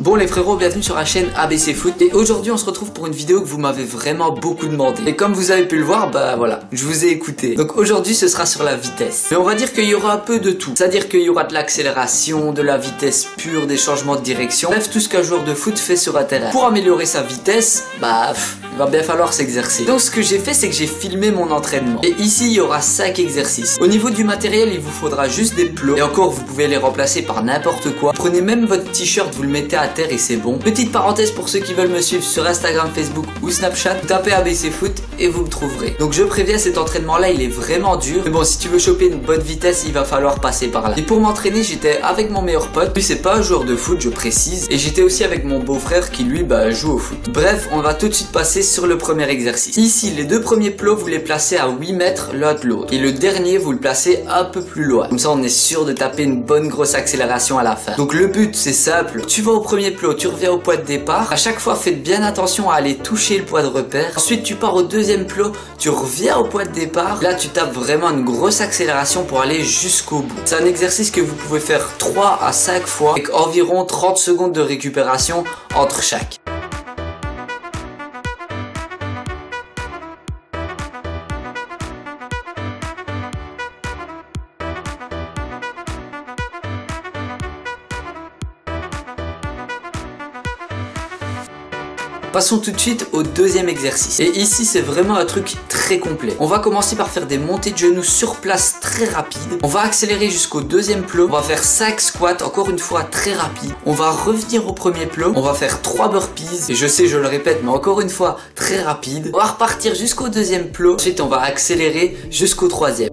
Bon les frérots, bienvenue sur la chaîne ABC Foot. Et aujourd'hui on se retrouve pour une vidéo que vous m'avez vraiment beaucoup demandé. Et comme vous avez pu le voir, bah voilà, je vous ai écouté. Donc aujourd'hui ce sera sur la vitesse. Mais on va dire qu'il y aura un peu de tout. C'est-à-dire qu'il y aura de l'accélération, de la vitesse pure, des changements de direction. Bref, tout ce qu'un joueur de foot fait sur un terrain. Pour améliorer sa vitesse, bah il va bien falloir s'exercer. Donc ce que j'ai fait, c'est que j'ai filmé mon entraînement. Et ici il y aura 5 exercices. Au niveau du matériel, il vous faudra juste des plots. Et encore, vous pouvez les remplacer par n'importe quoi. Prenez même votre t-shirt, vous le mettez à terre et c'est bon. Petite parenthèse pour ceux qui veulent me suivre sur Instagram, Facebook ou Snapchat, tapez ABC Foot et vous me trouverez. Donc je préviens, cet entraînement là il est vraiment dur. Mais bon, si tu veux choper une bonne vitesse, il va falloir passer par là. Et pour m'entraîner, j'étais avec mon meilleur pote. Lui c'est pas un joueur de foot, je précise. Et j'étais aussi avec mon beau-frère qui lui joue au foot. Bref, on va tout de suite passer sur le premier exercice. Ici, les deux premiers plots, vous les placez à 8 mètres l'un de l'autre. Et le dernier, vous le placez un peu plus loin. Comme ça, on est sûr de taper une bonne grosse accélération à la fin. Donc le but, c'est simple. Tu vas au premier plot, tu reviens au point de départ. À chaque fois, faites bien attention à aller toucher le point de repère. Ensuite, tu pars au deuxième plot, tu reviens au point de départ. Là, tu tapes vraiment une grosse accélération pour aller jusqu'au bout. C'est un exercice que vous pouvez faire 3 à 5 fois avec environ 30 secondes de récupération entre chaque. Passons tout de suite au deuxième exercice. Et ici, c'est vraiment un truc très complet. On va commencer par faire des montées de genoux sur place très rapides. On va accélérer jusqu'au deuxième plot. On va faire 5 squats, encore une fois très rapide. On va revenir au premier plot. On va faire 3 burpees. Et je sais, je le répète, mais encore une fois très rapide. On va repartir jusqu'au deuxième plot. Ensuite, on va accélérer jusqu'au troisième.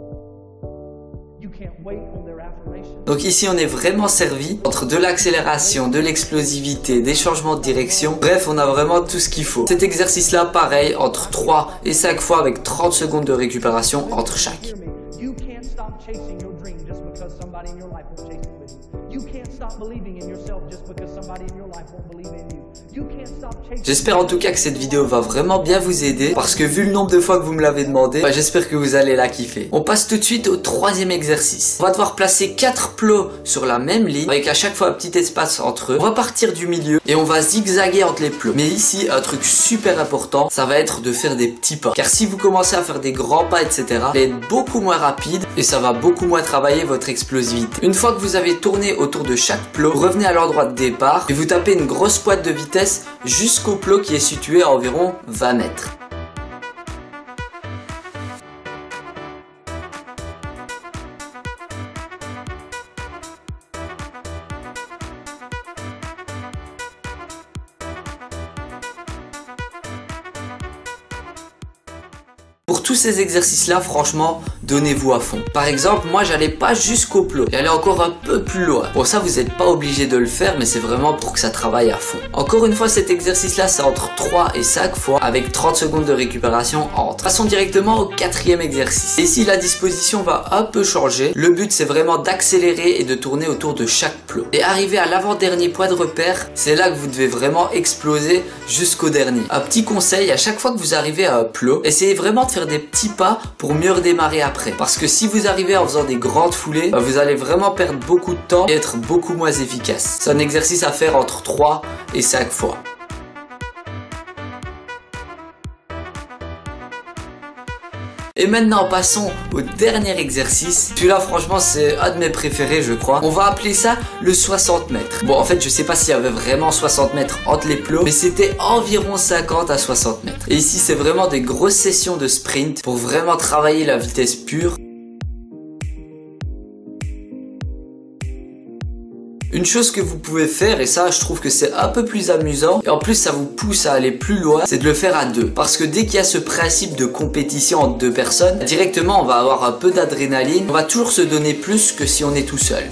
Donc ici on est vraiment servi entre de l'accélération, de l'explosivité, des changements de direction. Bref, on a vraiment tout ce qu'il faut. Cet exercice là, pareil, entre 3 et 5 fois avec 30 secondes de récupération entre chaque. J'espère en tout cas que cette vidéo va vraiment bien vous aider parce que vu le nombre de fois que vous me l'avez demandé, j'espère que vous allez la kiffer. On passe tout de suite au troisième exercice. On va devoir placer 4 plots sur la même ligne avec à chaque fois un petit espace entre eux. On va partir du milieu et on va zigzaguer entre les plots. Mais ici, un truc super important, ça va être de faire des petits pas. Car si vous commencez à faire des grands pas, etc., vous allez être beaucoup moins rapide et ça va beaucoup moins travailler votre explosivité. Une fois que vous avez tourné autour de chaque plot, vous revenez à l'endroit de départ et vous tapez une grosse pointe de vitesse jusqu'au plot qui est situé à environ 20 mètres. Pour tous ces exercices-là, franchement, donnez-vous à fond. Par exemple, moi, j'allais pas jusqu'au plot. J'allais encore un peu plus loin. Bon, ça, vous n'êtes pas obligé de le faire, mais c'est vraiment pour que ça travaille à fond. Encore une fois, cet exercice-là, c'est entre 3 et 5 fois avec 30 secondes de récupération entre. Passons directement au quatrième exercice. Et ici, la disposition va un peu changer. Le but, c'est vraiment d'accélérer et de tourner autour de chaque plot. Et arriver à l'avant-dernier point de repère, c'est là que vous devez vraiment exploser jusqu'au dernier. Un petit conseil, à chaque fois que vous arrivez à un plot, essayez vraiment de faire des petits pas pour mieux redémarrer après. Parce que si vous arrivez en faisant des grandes foulées, vous allez vraiment perdre beaucoup de temps et être beaucoup moins efficace. C'est un exercice à faire entre 3 et 5 fois. Et maintenant passons au dernier exercice. Celui-là franchement c'est un de mes préférés je crois. On va appeler ça le 60 mètres. Bon en fait je sais pas s'il y avait vraiment 60 mètres entre les plots, mais c'était environ 50 à 60 mètres. Et ici c'est vraiment des grosses sessions de sprint pour vraiment travailler la vitesse pure. Une chose que vous pouvez faire, et ça je trouve que c'est un peu plus amusant, et en plus ça vous pousse à aller plus loin, c'est de le faire à deux. Parce que dès qu'il y a ce principe de compétition entre deux personnes, directement on va avoir un peu d'adrénaline, on va toujours se donner plus que si on est tout seul.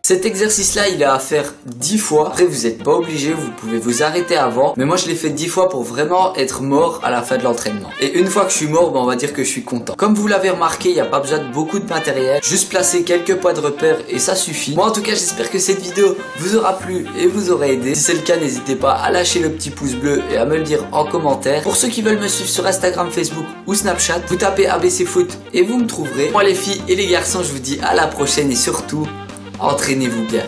Cet exercice-là, il est à faire 10 fois. Après, vous n'êtes pas obligé, vous pouvez vous arrêter avant. Mais moi, je l'ai fait 10 fois pour vraiment être mort à la fin de l'entraînement. Et une fois que je suis mort, on va dire que je suis content. Comme vous l'avez remarqué, il n'y a pas besoin de beaucoup de matériel. Juste placer quelques points de repère et ça suffit. Moi, en tout cas, j'espère que cette vidéo vous aura plu et vous aura aidé. Si c'est le cas, n'hésitez pas à lâcher le petit pouce bleu et à me le dire en commentaire. Pour ceux qui veulent me suivre sur Instagram, Facebook ou Snapchat, vous tapez ABC Foot et vous me trouverez. Moi, les filles et les garçons, je vous dis à la prochaine et surtout, entraînez-vous bien.